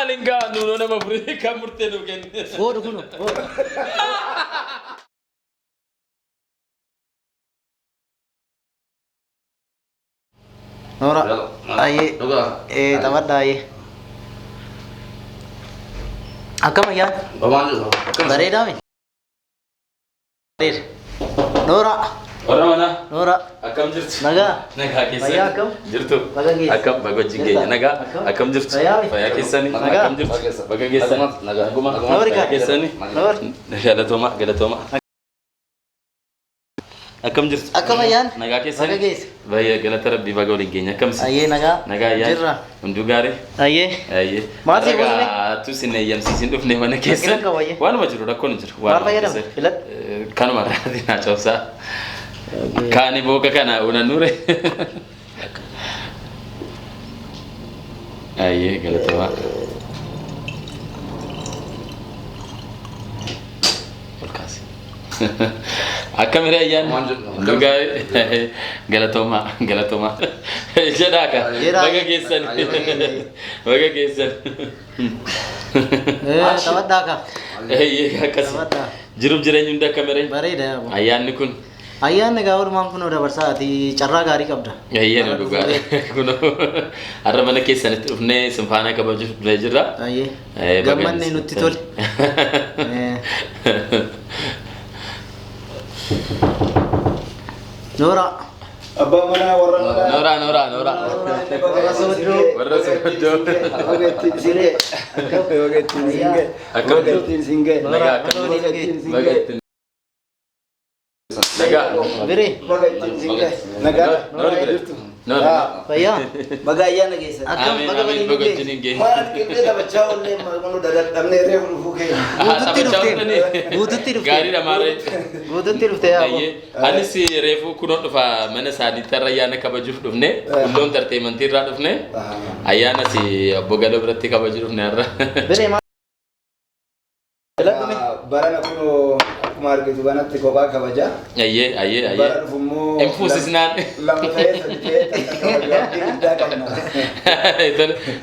Malinga nuno nama beri kamurte nu ken. Oh dukuno. Oh. Nora. Aye. Tawadda aye. Akkam ayyan? Bareeda mi? Bareeda. Nora. Orang mana? Nora. Akkam jirtu? Naga. Naga keessa. Fayyaa akkam? Jirtu. Baga geessa. Akkam baga jigee. Naga. Akkam jirtu? Fayyaa keessani. Naga. Akkam jirtu? Baga geessani. Naga. Aguma. Nori ka. Geessani. Nori. Galatoma. Galatoma. Akkam jirtu? Akkam ayyan? Naga keessani. Baga geessa. Bayya galata rabbi baga waliin geenya. Akkam si? Aye naga. Naga ayyan. Jirra. Hundu gaarii. Aye. Aye. Maati Naga tu sinne yamsiisin dhufne mana keessa. Rakkina qaba ayye. Waanuma jiru rakkoon jiru. Maal fayyadama? Filat. Kanuma irraati naa cobsaa. Kani boka kana unanure. Aye galatoma. Olkasi. Akkamire ayyan. Duga galatoma galatoma. Jedaka. Baga geessan. Baga geessan. Tawadda ka. Aye akkasi. Tawadda. Jirub jireenyu hunda akkamire. Bareeda. Ayyaanni kun. Ayyan naga orumaan kun dabarsaati carraa gaarii qabda. Ayye nu dhugaa kuno har'a mana keessanitti dhufnee sinfaana kabajuuf dhufee jirra. Ayye. Gammanne nutti tole. Nora. Abba mana warra Nora. Warra soddoo. Warra soddoo. Wageettiin singe. Wageettiin singe. Nagaa akkam bageettin. Nagaa. Bire. Wageettiin singe. Nagaa. Nora jirtu. Nora. Fayyaa. Baga ayyaana geessa. Akkam baga Amiin waliin bagattin dhufee. hin geenye. Maal qillee taphachaa oollee maqaan dadhabnee reefu dhufuu keenya. Guututti dhuftee. Guututti dhuftee. Gaariidha maaree. Guututti dhuftee yaa. Ayye. Anis reefuu kunoo dhufa mana isaaniitti har'a ayyaana kabajuuf dhufne. Iddoon tarteemantii irraa dhufne. Ayyaanas obbo Galoo biratti kabajuu dhufne har'a. Bire maal? Barana kunoo akkuma argitu banatti kophaa kabajaa. Ayye. Bara dhufummoo. Infuusisnaan. Lama ta'ee sadi ta'ee kabajaa guddaa qabna.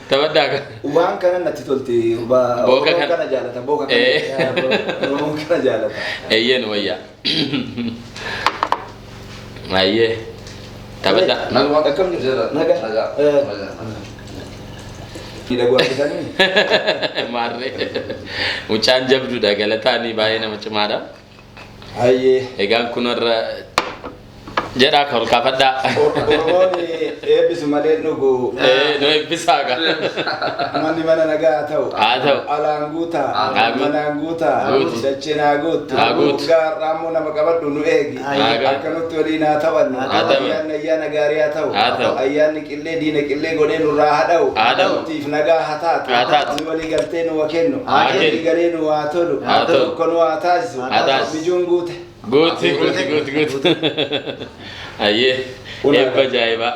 Taphadhaa kan. Waan kana natti tolti. Booka kana jaalata. Booka kana jaalata. Eeyyeen wayyaa. Ayyee. Taphadhaa. Akkam jirtu? Nagaa. Miidhaguu argitanii? Maarree. Mucaan jabduudha galataanii baay'ee nama cimaadha. Hayyee. Egaan kun warra jedhaa kan ol kaafadhaa. Oromoon eebbisu malee dhugu. Nu eebbisaa gaa. Manni mana nagaa haa ta'u. Haa ta'u. Alaan guutaa. Haa guutu. Manaan guutaa. Guutu. Dacheen haa guutu. Haa guutu. Gaarraa immoo nama qabadhu nu eegi. Haa Akka nutti waliin haa taphannu. Haa taphannu. Ayyaanni ayyaana gaarii haa ta'u. Haa ta'u. Ayyaanni qillee diina qillee godhee nurraa haa dha'u. Haa dha'u. Nuttiif nagaa haa taatu. Haa taatu. Nu walii galtee nu haa kennu. Haa kennu. Walii galee nu haa tolu. Haa tolu. Tokko nu haa taasisu. Haa taasisu. Bijuun guute. Guuti. Ayyee. Eebba ajaa'ibaa.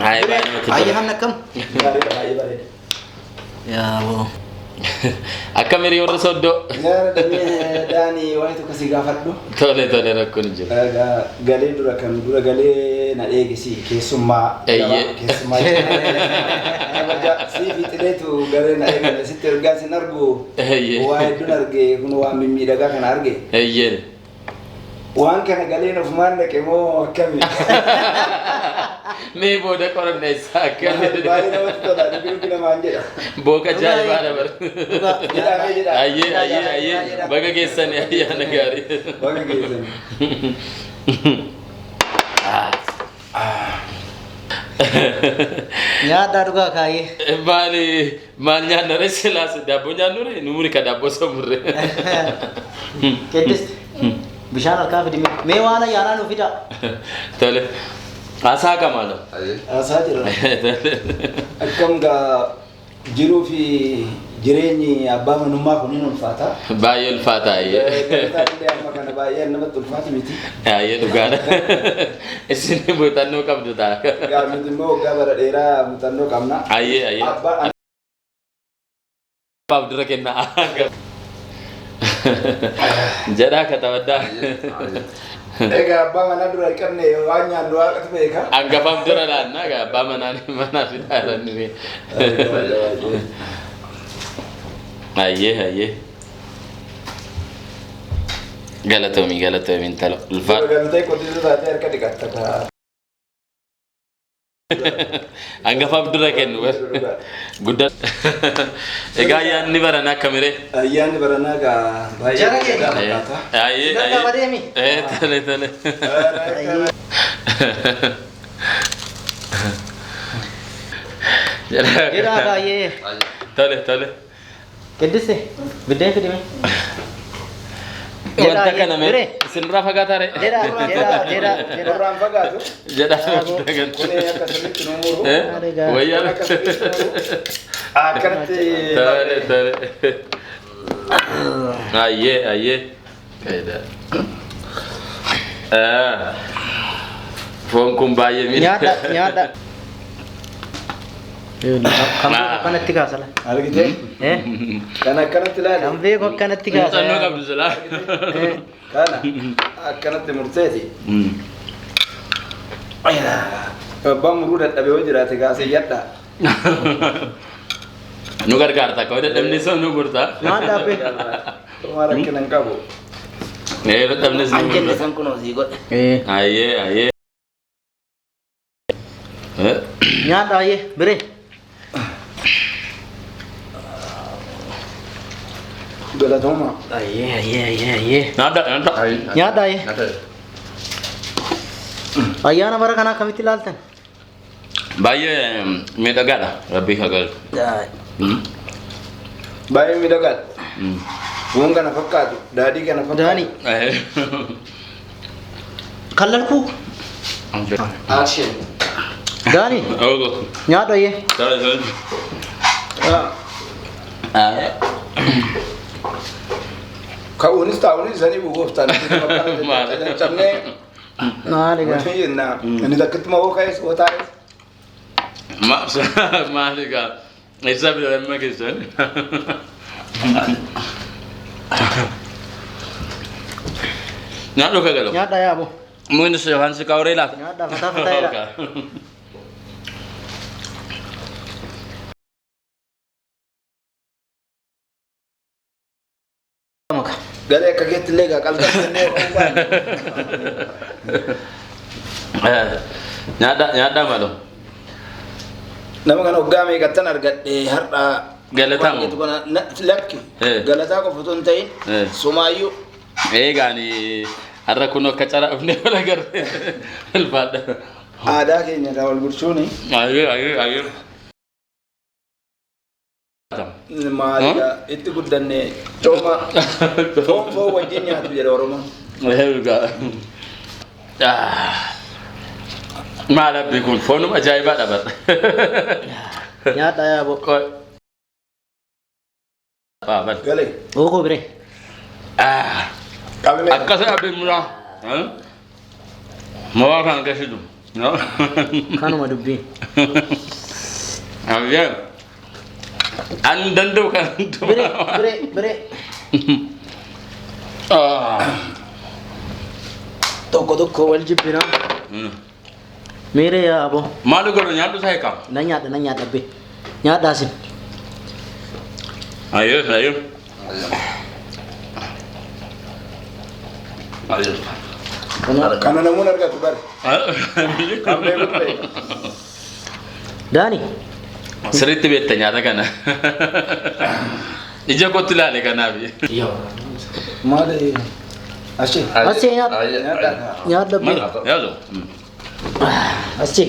Baay'ee namatti Ayye tola. hamna akkam? Gaariidha baay'ee bareeda. Yaa boo. Akkam hirii warra soddoo. Nyaara damee daanii waa'ee tokko si gaafadhu. Tole rakkoon hin jiru. Galee dura kan dura galee na eegisi keessummaa. Eeyyee. Keessummaa. Kabaja sii fixileetu galee na eegale sitti ergaa sin argu. Eeyyee. Waa hedduun arge kun waan mimmiidhagaa kana arge. Eeyyeen. Waan kana galee ofumaan dhaqe moo akkami? Mee booda qoranna isaa akkami. Baay'ee namatti tola dhugi namaan jedha. Booka ajaa'ibaa dabar. Jedhamee jedha. Ayyee. Baga geessanii ayyaana gaarii. Baga geessanii. Nyaadhaa dhugaa kaayee. Maal nyaanna re silaas daabboo nyaannu re numuri ka daabboo soomurre. Keddisti. Bishaan harkaa fidi mee waan ayyaanaa nu fida. Tole. Asaa kamaalo. Haasaa jira. Akkam gaa jiruu fi jireenyi abbaa manummaa kuniin ulfaata. Baay'ee ulfaata ayyee. Illee amma kana baay'ee namatti ulfaatu miti. Ayyee dhugaadha. Isin muuxannoo qabdu ta'a. Gaa nuti immoo waggaa bara dheeraa muuxannoo qabna. Ayyee. Abbaaf dura kennaa. Jedhaa katawaddaa. Ega abbaa mana dura qabne waan nyaannu waaqatu beeka. Angafam dura laanna ga abbaa manaa fi dhaalanni. Ayyee. Galatoomi intala ulfaadha. Galtee qotiisa taatee harka dhiqatta. Angafam dura kennu guddaa. Egaa ayyaanni baranaa akkamire? Ayyaanni baranaa gaa baay'ee. Ayyee. Tole. Jira baay'ee. Tole. Keddise biddeen fidime. Wanta kana mee sinirraa fagaataa ree? Jira. Irraan fagaatu. Jedha. Kun akka sirriitti nu muru. Wayyaa. Akkanatti. Tole. Ayyee. Foon kun baay'ee miidhaga. Nyaadha. Kan akkanatti kaasala. Argitee? Kan akkanatti ilaali. Kan beeku akkanatti kaasala. Muuxannoo qabdu silaa. Kana akkanatti murteeti. Abbaan muruu dadhabee yoo jiraate kaasee yadha. Nu gargaarta akka dadhabni sun nu gurta. Nyaadha abbee. Dhumaa rakkina hin qabu. Dadhabni sun nu Anjenne gurta. san kunoo sii godhe. Ayyee. Nyaadha baay'ee biree. Galatooma. Ayyee. Nyaadha. Nyaadha baay'ee. Ayyaana bara kanaa akkamitti ilaaltan? Baay'ee miidhagaadha. Rabbii kagalu. Baay'ee miidhagaadha. Foon kana fakkaatu, daadhii kana fakkaatu. Daani. Kallalkuu. Action. Daani. Nyaadha baay'ee. Ka'uunis taa'uunis isanii buuftaan. Cabnee. Maali gaa? Inni takkitti moo ka'es moo taa'es. Maali gaa? Isa bilalama keessan. Nyaadhu kagalu. Nyaadha yaabo. Mungkin sehan si kau rela. Nyaadha fataa jedha. Galee akka geetti illee gaa qalbii Nyaadha malu. nama kana hoggaa meeqattan argadhe har'a Galatamu. Lakki galataa qofa otoo hin ta'in sumaayyuu Eegaani har'a kun akka carraafne wala garre ulfaadha. aadaa keenya gaa wal bulchuuni Ayyee. maaliidha itti guddanne cooma foon wajjin nyaatu jedha Oromoon. Maal abbi kun foonuma ajaa'ibaadha bara. Nyaadha yaabo. Galee. Ookoo biree. Akkasa abbi mulaa. Mawaa kan akkasitu. Kanuma dubbiin. Ayyee. An danda'u kan Biree. Tokko wal jibbina. Miiree yaabo. Maalu godhu nyaadhu isaa eekam. Na nyaadha abbee. Nyaadhaa sin. Ayyee. Kana namuun argatu bare. Kan beekutu beeka. Daani. Sirriitti beekta nyaata kana. Ija kootti ilaale kanaaf. Maali? Achi. Asii nyaadha. Nyaadha abbee. Yaalu. Asii.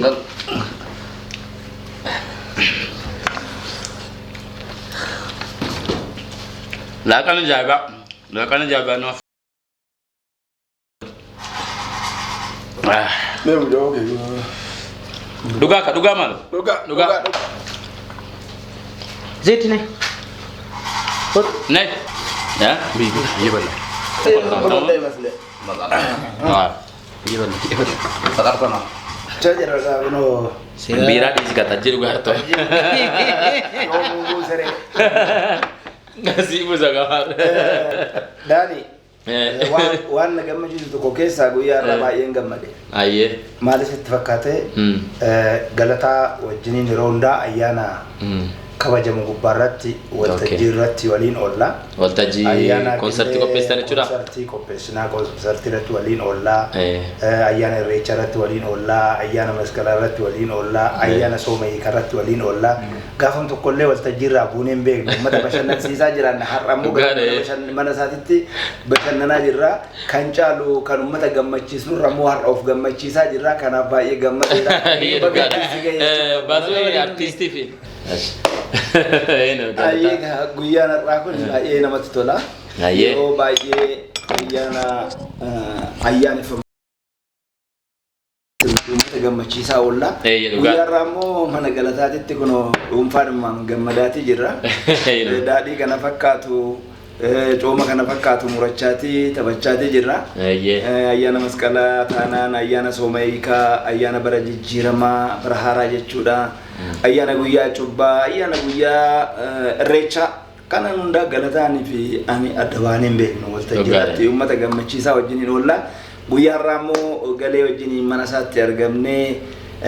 Laaqana jaabaa nuuf. Deemu joo ke. Dhugaa malu. Dhugaa. Ziti ne. Ne. Ya. Iya benar. Bira di kata jadi gue harto. Ngasih ibu sagamar. Dani, waan na gammachiisu tokko keessaa guyyaa irraa baay'een gammade. Ayyee. Maalis itti fakkaate galataa wajjiniin yeroo hundaa ayyaana kabajamu gubbaarratti waltajjii irratti waliin oolla. Waltajjii konsertii qopheessitan jechuudha. Konsertii qopheessinaa konsertii irratti waliin oolla. Ayyaana irreecha irratti waliin oolla. Ayyaana masqalaa irratti waliin oolla. Ayyaana soomahiikaa irratti waliin oolla. Gaafam tokkollee waltajjii irraa buunee hin beeknu. Uummata bashannansiisaa jiran har'a immoo mana isaatiitti bashannanaa jirra. Kan caalu kan uummata gammachiisnu irra immoo har'a of gammachiisaa jirra. Kanaaf baay'ee gammadeedha. Baasuu artistii fi. Guyyaan har'aa kun baay'ee namatti tola. Yeroo baay'ee ayyaaneffama uummata gammachiisaa oolla. Guyyaa har'aa immoo mana galataatitti kun dhuunfaadhumaan gammadaatii jirra. Daadhii kana fakkaatu cooma kana fakkaatu murachaatii taphachaatii jirra. Ayyaana masqalaa taanaan ayyaana soomahiikaa ayyaana bara jijjiiramaa bara haaraa jechuudha. Ayyaana guyyaa cubbaa ayyaana guyyaa irreecha kanan hunda galataanii fi ani adda baanee hin beeknu waltajjiitti uummata gammachiisaa wajjiniin oolla. Guyyaa har'aa immoo galee wajjiniin mana isaatti argamnee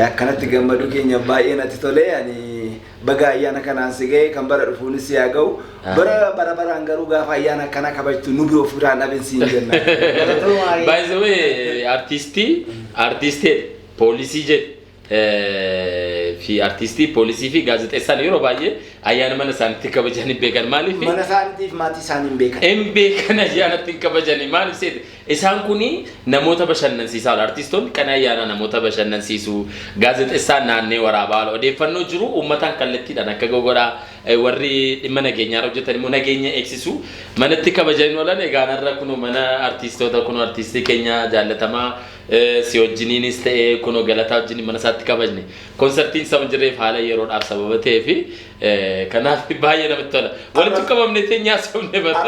akkanatti gammadu keenya baay'ee natti tolee ani baga ayyaana kanaan si ga'e kan bara dhufuunis yaa ga'u baraan garuu gaafa ayyaana kana kabajtu nu biroo firaan dhabinsiin jenna. By the way artistii poolisii jedhe. Fi artistii poolisii fi gaazexeessaan yeroo baay'ee ayyaana mana isaaniitti kabajanii beekan maaliif mana isaaniitiif maatii isaanii hin beekan ayyaanatti kabajanii maaliif seete isaan kuni namoota bashannansiisaa artistoonni kan ayyaana namoota bashannansiisu gaazexeessaan naannee waraabaa odeeffannoo jiru uummataan kallattiidhaan akka gogodhaa warri dhimma nageenyaa hojjetan immoo nageenya eegsisu manatti kabajanii oolan egaa narra kunu mana artistoota kunu artistii keenya jaallatamaa si wajjiniinis ta'e kuno galataa wajjiniin mana isaatti kabajne konsertiin sabon jirreef haala yeroodhaaf sababa ta'ee fi kanaaf baay'ee namatti tola walitti qabamne teenyaa sabne bara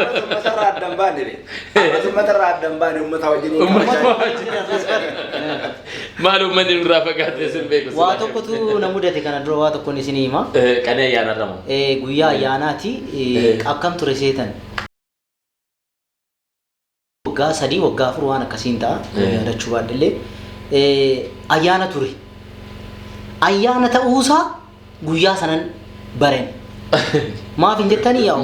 matarraa addan baane uummata wajjiniin maal uummanni nurraa fagaatee sin beeku waa tokkotu na mudate kana dura waa tokkoon isin hima qanee ayyaanarramu guyyaa ayyaanaati akkam ture seetan waggaa 3 waggaa 4 waan akkasiin ta'a yaadachuu baadillee ayyaana ture ayyaana ta'uusaa guyyaa sanan baren maaf hin jettanii yaa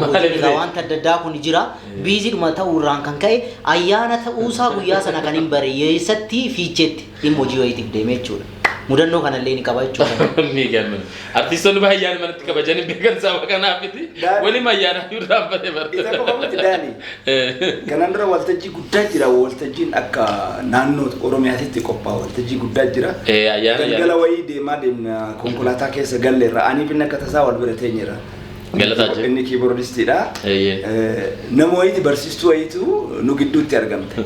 wanta adda addaa kun jira biizidhuma ta'uurraan kan ka'e ayyaana ta'uusaa guyyaa sana kan hin bare yeessatti fiicheetti dhimma hojii wayiitiif deemee jechuudha. Mudannoo kanallee ni qaba jechuudha. Ni gammadu. Artistoonni baay'een manatti kabajanii beekan sababa kanaafiti waliin ayyaana irraanfatee barate. Isa qofa miti daani. Kanaan dura waltajjii guddaa jira waltajjiin akka naannoo Oromiyaatti qophaa'u waltajjii guddaa jira. Galgala wayii deemna konkolaataa keessa galleerra ani binna akka tasaa wal bira teenyeera. Galataa jiru. Inni kiiboordistiidha. Nama wayiiti barsiistuu wayiitu nu gidduutti argamte.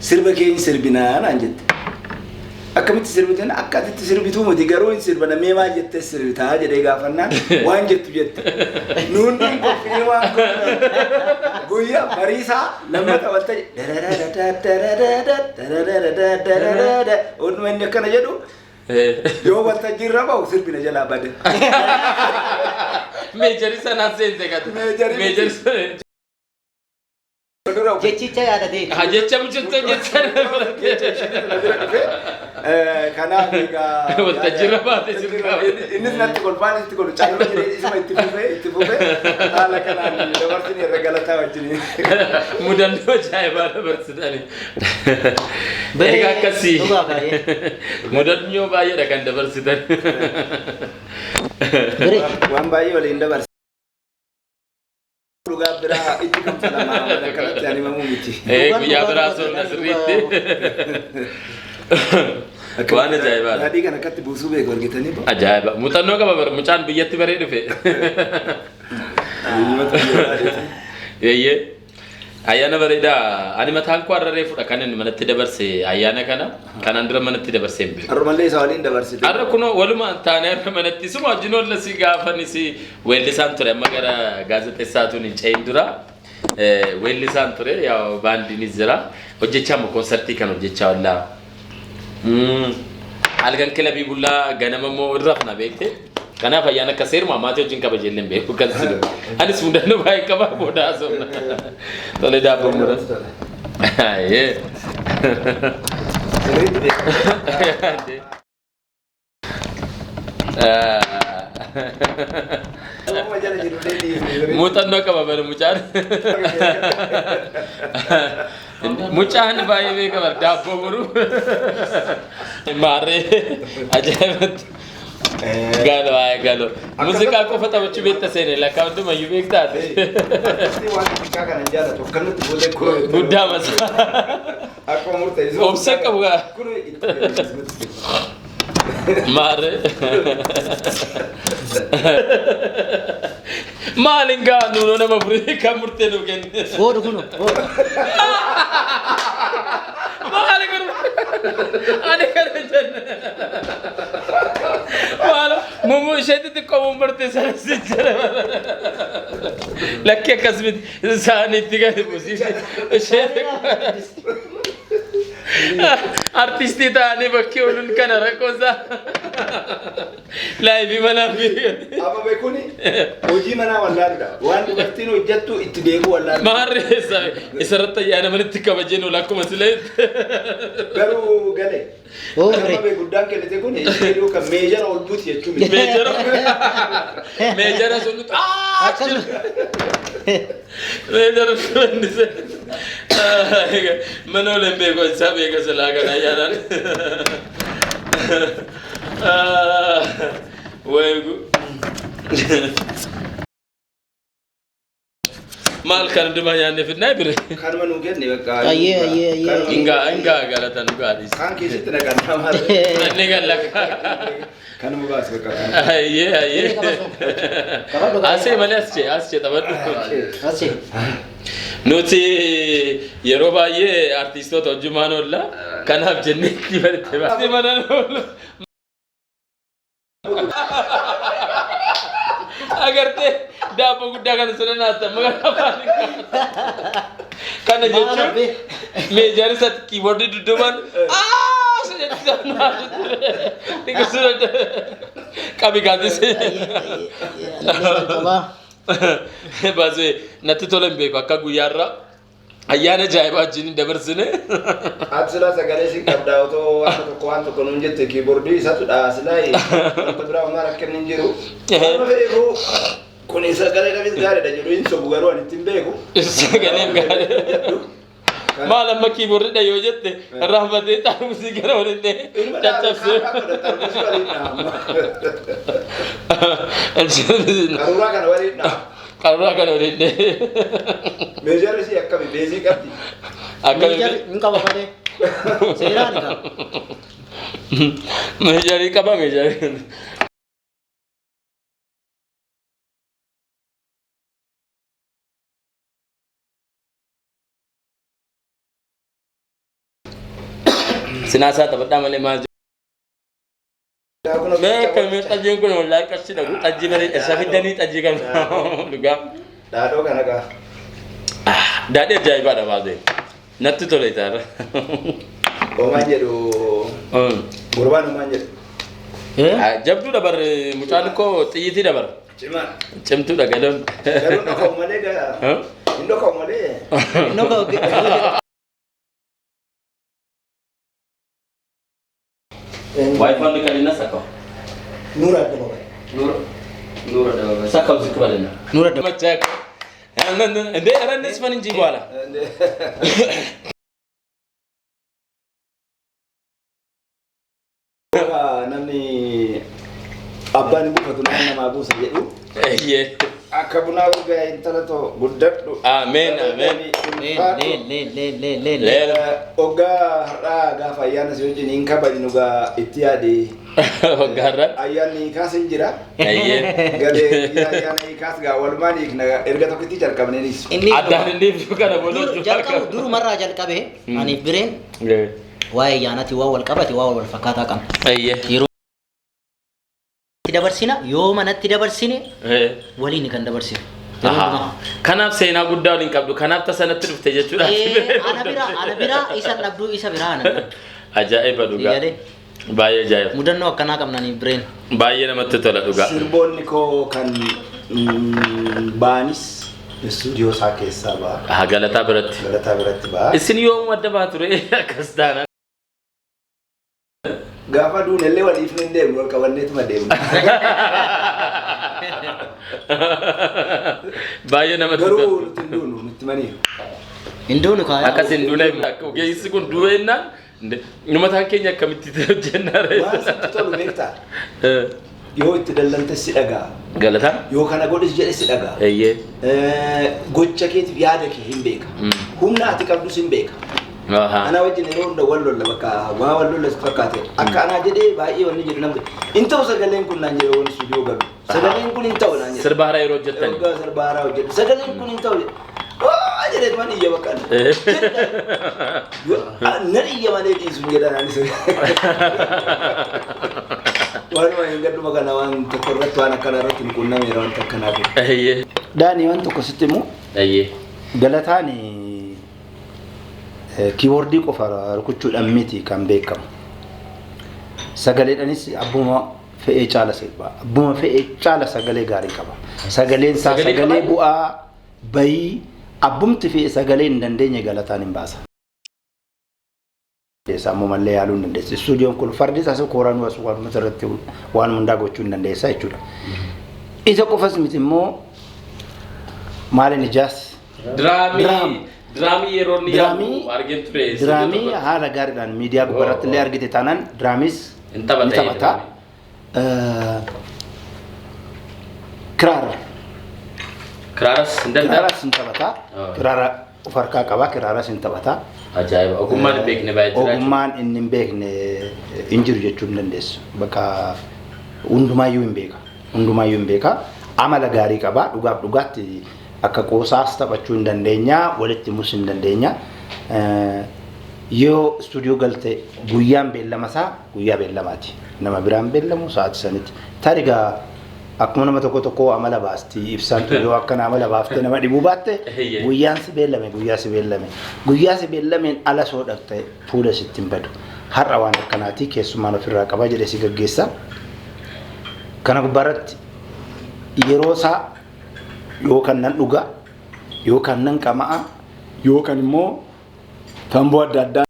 Sirba keenya sirbinaa naan jette. Akkamitti sirbitan akkatti sirbituu miti garuu hin sirbana mee maal jettee sirbitaa jedhee gaafannaan waan jettu jette nuundi qophii waan guyyaa bariisaa lammata waltajjii oduma inni akkana jedhu yoo waltajjii irra ba'u sirbina jalaa bade meejarii sanaan seente gatu meejarii jechicha yaadate jecha mucutta jecha kanaaf egaa waltajjii irra baate sirba innis natti kolfaan itti godhu caaluma jedhee isuma itti fufee haala kanaan dabarsin irra galataa wajjin mudannoo ajaa'ibaa dabarsitani egaa akkasii mudannoo baay'eedha kan dabarsitan waan baay'ee waliin dabarsi lugar beraa itu kan selama ada kalau jadi mamu miti. Guyyaa biraa sun asirriitti. Waan ajaa'ibaadha. Daadhii kana akkatti buusuu beeku argitanii boo. Ajaa'iba. Muuxannoo qaba bara mucaan biyyatti baree dhufe. Eeyyee. Ayyaana bareedaa ani mataan koo har'a reefudha kan inni manatti dabarse ayyaana kana kanaan dura manatti dabarsee hin beeku. Har'umallee isa waliin dabarsite. Har'a kunoo walumaan taanee har'a manatti suma wajjin oolla si gaafani si weellisaan ture amma gara gaazexeessaatuun hin ce'in dura weellisaan ture yaa baandiinis jira hojjechaa immoo konsertii kan hojjechaa oollaa. Halkan kilabii bullaa ganama immoo irra fana beekte Kanaaf ayyaana akka seeruma maatii wajjin kabaje illee beeku kan sidu. Anis mudannoo baay'ee qaba booda haasofna. Tole daaboo murata. Ayyee. Muuxannoo qaba bara mucaan. Mucaan baay'ee beekama daabboo muruu. Maarree ajaa'ibatti. Galo ay galo. Muuziqaa qofa taphachuu beekta seene lakkaa hundumayyuu beektaati. Guddaa masaa. Obsa qabu gaa. Maarree. Maalin gaa nuunoo nama furii kan murtee nu kenne. Goodu kunu. Maali kunu. Ani kana jenna. Maala mumu isheetti xiqqoo mumbartee sana si jira. Lakki akkasumatti isaaniitti gadi buusiise. Isheetti artistii ta'anii bakkee ooluun kana rakkoonsaa. Laayibii manaa fi. Amma beekuni hojii manaa wallaaluudha. Waan dubartiin hojjettu itti beekuu wallaalu. Maarree isarratti ayyaana manitti kabajeen oolu akkuma silee. Garuu galee. Nama beekuudhaan kennite kun ishee kan meejara ol buuti jechuun. Meejara sun meejara sun mana oleen beeku isaa beeka silaa kan ayyaanaan. Weegu. Maal kan dhuma nyaanne fidnaa bire. Kanuma nuu kenne bakka. Ayyee. Ingaa galatan dhugaadhis. Kan keessatti naqannaa maal. Manni gallaka. Kanuma baas bakka. Ayyee. Asii malee as jee taphadhu. Asii. Nuti yeroo baay'ee artistoota hojjumaan oolla. Kanaaf jennee itti baritte baasii mana oolla. Agartee daabboo guddaa kana sana nyaata kana jechuun meejaan isa kiiboordii dudduuban qabi gaazis baasee natti tola hin beeku akka guyyaarra ayyaana ajaa'ibaa wajjin dabarsine. Ati silaa sagalee si qabdaa otoo waan tokko nuun jette kiiboordii isaatu dhaasilaa wanta biraa maal akka inni hin jiru. Amma beeku kun sagalee kamis gaariidha jedhu hin sobu garuu ani ittiin beeku. Sagaleen gaariidha. Maal amma kiiboordiidha yoo jette raafatee xaarmusii gara waliin caccabsee. Qaruuraa kana waliin dhaa. Qaruuraa kana waliin meeshaan isii akkami beezii qabdi. Akkami hin qaba malee. Seeraan qaba. Meeshaalee qaba meeshaalee. Sinaasaa taphadhaa malee maal jiru. Beekame xajjiin kun wallaahi qarshii dhagu xajjii bareeda isa fiddanii xajjii kan dhugaa. Daadhoo kana gaa. Daadhii ajaa'ibaadha baasee. Natti tole itaarra. Omaan jedhu. Gurbaan omaan jedhu. Jabduudha bar mucaan koo xiyyitii dabar. Cimaan. Cimtuudha gadoon. Garuu dhoka'u malee gaa. Hin dhoka'u malee. Hin dhoka'u. Wi-Fi kan dinas apa? Nura ada bapak. Nura ada bapak. Sakau sih kemarin. Nura ada. Macam. Ande ada nih sepanin jiwa lah. Namni abbaan buufatu nama abu sajedhu. Iya. Akka bunaa urgaa intala too guddadhu. Amen. Oggaa har'aa gaafa ayyaana si wajjin hin kabajnu gaa itti yaade. Oggaa har'aa. Ayyaanni kaas hin jira. Ayyee. Galee ayyaana kaas gaa walumaan hiikna erga tokkitti jalqabneenis. Addaan inni ibsu kana boloo jalqabu durumarraa jalqabee ani bireen waa'ee ayyaanaati waa wal qabate waa wal fakkaataa qabna. Ayyee. Dabarsina yoo manatti dabarsine waliin kan dabarsine. Kanaaf seenaa guddaa waliin qabdu kanaaf tasanatti dhufte jechuudha. Ana bira isa dhabduu isa biraa ana. Ajaa'iba dhugaa. Baay'ee jaayyoo. Mudannoo akkanaa qabnanii bireen. Baay'ee namatti tola dhugaa. Sirboonni koo kan baanis istuudiyoo isaa keessaa ba'a. Galataa biratti. Galataa biratti ba'a. Isin yoomuu adda baatu ree akkas taanaan. Gaafa duunellee waliif ni deemnu wal qabanneetuma deemnu. Baay'ee namatti tola. Garuu nuti hin duunu nutti maniiru. Hinduunu kaaya. Akkas hin duune ogeessi kun du'eennaan mataan keenya akkamitti hojjennaa Waan sitti tolu beektaa? Yoo itti dallante si dhagaa. Galataa? Yoo kana godhis jedhe si dhagaa. Gocha keetiif yaada kee hin beeka. Humna ati qabdus hin beeka. Ana wajjin yeroo hunda wal lolla bakka waa wal lolla fakkaate. Akka anaa jedhee baay'ee wanni jedhu namni. Hin ta'u sagaleen kun naan jedhe waan istuudiyoo galu. Sagaleen kun hin ta'u naan jedhe. Sirba haaraa yeroo hojjettani. Sirba haaraa hojjetu. Sagaleen kun hin ta'u. Jedheet man iyya bakka. Nan iyya malee dhiisuun jedhan anis. Waanuma hin gadduma kana waan tokko irratti waan akkana irratti hin quunnameera waan akkanaaf. Daanii waan tokko sitti immoo Galataan kiiboordii qofa rukuchuudhaan miti kan beekamu. Sagaleedhaanis abbuma fe'ee caala sirba. Abbuma fe'ee caala sagalee gaarii qaba. Sagaleen isaa sagalee bu'aa bayii abbumti fe'ee sagalee hin dandeenye Galataan hin baasa. Ammoo mallee yaaluu hin dandeessu. Istuudiyoon kun fardi isaas kooraan waan mata irratti waan hundaa gochuu hin dandeessa jechuudha. Isa qofas miti immoo maaliin ijaas? Diraamii yeroo inni yaalu argin ture. Diraamii haala gaariidhaan miidiyaa gubbaarratti illee argite taanaan diraamis ni taphata. Kiraaras hin danda'a. Kiraaras hin taphata. Kiraara of harkaa qaba. Kiraaras hin taphata. Ajaa'iba! Ogummaan hin beekne baay'ee jira. Ogummaan inni hin beekne hin jiru jechuu hin dandeessu. Bakka hundumaayyuu hin beeka. Hundumaayyuu hin beeka. Amala gaarii qaba. Dhugaaf dhugaatti akka qoosaas taphachuu hin dandeenya. Walitti himuus hin dandeenya. Yoo istuudiyoo galte guyyaan beellamasaa guyyaa beellamaati. Nama biraan beellamu sa'aatii sanitti. Tarigaa akkuma nama tokko amala baasti ibsaan yoo akkana amala baafte nama dhibuu baatte guyyaan si beellame guyyaa si beellameen ala soo dhaqxe fuula sitti hin badu. Har'a waan akkanaati keessumaan ofirraa qaba jedhee si gaggeessa. Kana gubbaarratti yeroo isaa yookaan nan dhuga yookaan nan qama'a yookaan immoo tamboo adda addaa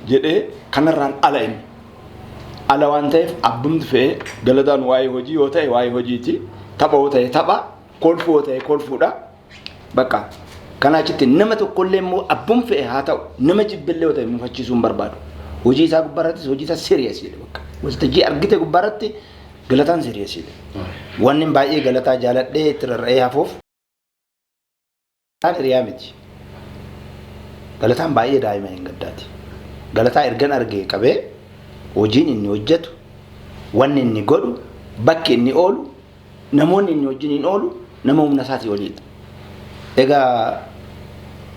jedhee kanarraan ala inni. Ala waan ta'eef abbumti fe'ee Galataan waa'ee hojii yoo ta'e waa'ee hojiiti. Tapha yoo ta'e tapha. Kolfuu yoo ta'e kolfuudha. Bakka kana achitti nama tokkollee immoo abbum fe'ee haa ta'u nama jibbillee yoo ta'e mufachiisuu hin barbaadu. Hojii isaa gubbaarrattis hojii isaa siriyeesiidha bakka. Waltajjii argite gubbaarratti Galataan siriyeesiidha. Wanni baay'ee Galataa jaaladhee itti rarra'ee hafuuf hiriyaa miti. Galataan baay'ee daa'ima hin gaddaati. Galataa ergan argee qabee hojiin inni hojjetu, wanni inni godhu, bakki inni oolu, namoonni inni wajjin hin oolu, nama humna isaatii oliidha. Egaa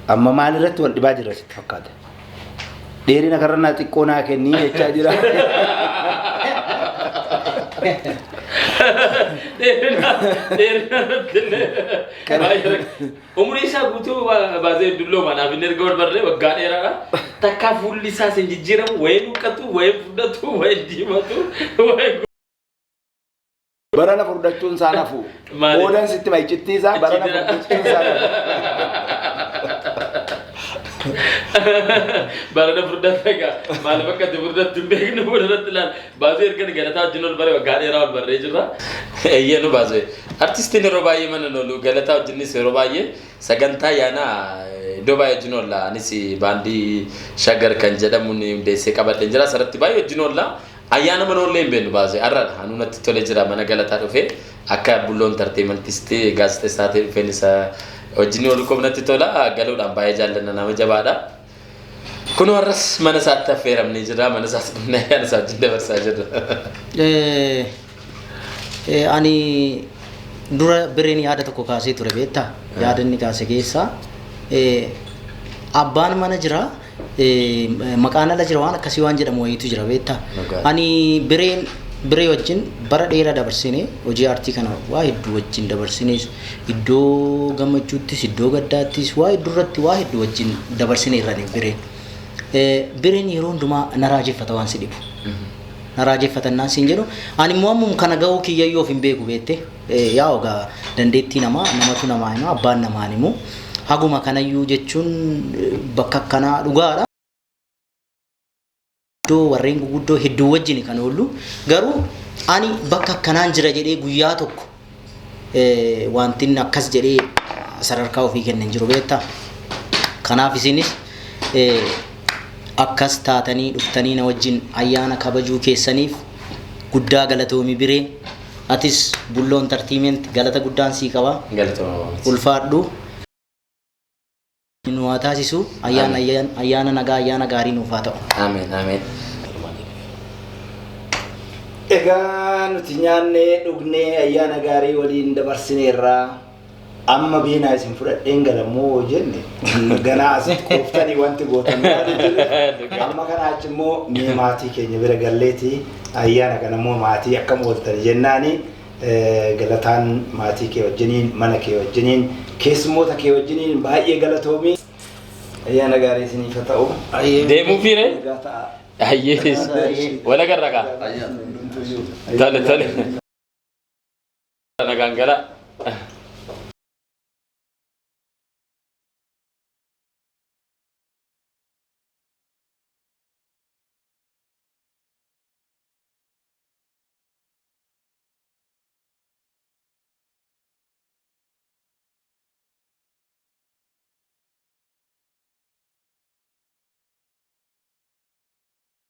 amma maalirratti wal dhibaa jira sitti fakkaata? Dheerina karrannaa xiqqoo naa kennii jechaa jira. Umurii isaa guutuu baasee dulloomaa naaf hin erga wal barree waggaa dheeraadha. Takkaa fuulli isaas hin jijjiiramu, wayii huqqatu, wayii furdatu, wayii diimatu, wayii barana furdachuun isaa nafu. Boodan sitti maicittiisaa barana furdachuun isaa nafu. Barana furdatu egaa maaliif akka itti furdatu hin beeknu fuulduratti ilaala. Baasee erga Galataa wajjin wal baree waggaa dheeraa wal barree jirra. Eeyyanu baasee. Artistiin yeroo baay'ee mana oolu Galataa wajjinis yeroo baay'ee sagantaa yaanaa iddoo baay'ee wajjin oolla. Anis baandii Shaggar kan jedhamuun hundeessee qabadheen jira. Asirratti baay'ee wajjin oolla. Ayyaana mana oollee hin beeknu baasee har'aadha. Anuu natti tolee jira mana Galataa dhufee akka Bulloo Entertainmentistii gaazexeessaa ta'e dhufeen isa wajjin oolu natti tola galuudhaan baay'ee jaallanna nama jabaadha. Kun warras mana isaatti affeeramnee jira mana isaas dhufnee ayyaana isaa wajjin dabarsaa jirra. Ani dura bireen yaada tokko kaasee ture beektaa? Yaada inni kaase keessaa abbaan mana jira. Maqaan ala jira waan akkasii waan jedhamu wayiitu jira beektaa? Ani biree wajjin bara dheeraa dabarsinee hojii aartii kana waa hedduu wajjin dabarsinee iddoo gammachuuttis iddoo gaddaattis waa hedduu irratti waa hedduu wajjin dabarsinee irranii bireen. Bireen yeroo hundumaa na raajeffata waan si dhibu. Na raajeffatannaan siin jedhu ani immoo ammum kana ga'uu kiyyayyoo of hin beeku beette yaa ogaa dandeettii namatu namaa hima abbaan namaan himu haguma kanayyuu jechuun bakka akkanaa dhugaadha. Iddoo warreen guguddoo hedduu wajjin kan oollu garuu ani bakka akkanaan jira jedhee guyyaa tokko wanti akkas jedhee sadarkaa ofii kennan jiru beektaa. Kanaaf isinis akkas taatanii dhuftanii na wajjin ayyaana kabajuu keessaniif guddaa galatoomi Bireen. Atis Bulloo Entertainment galata guddaan sii qaba. Ulfaadhu. Nu haa taasisu ayyaana nagaa ayyaana gaarii nuuf haa ta'u. Ameen ameen. Egaa nuti nyaannee dhugnee ayyaana gaarii waliin dabarsineerraa amma beenaa isin fudhadheen galammoo jenne ganaa asitti qooftanii wanti gootan amma kana achi immoo mee maatii keenya bira galleeti ayyaana kana immoo maatii akkam ooltan jennaani galataan maatii kee wajjiniin mana kee wajjiniin keessummoota kee wajjiniin baay'ee galatoomii ayyaana gaarii isiniif haa ta'u. Deemuu fiire? Ayyees wala garragaa. Tole tole. Nagaan gala.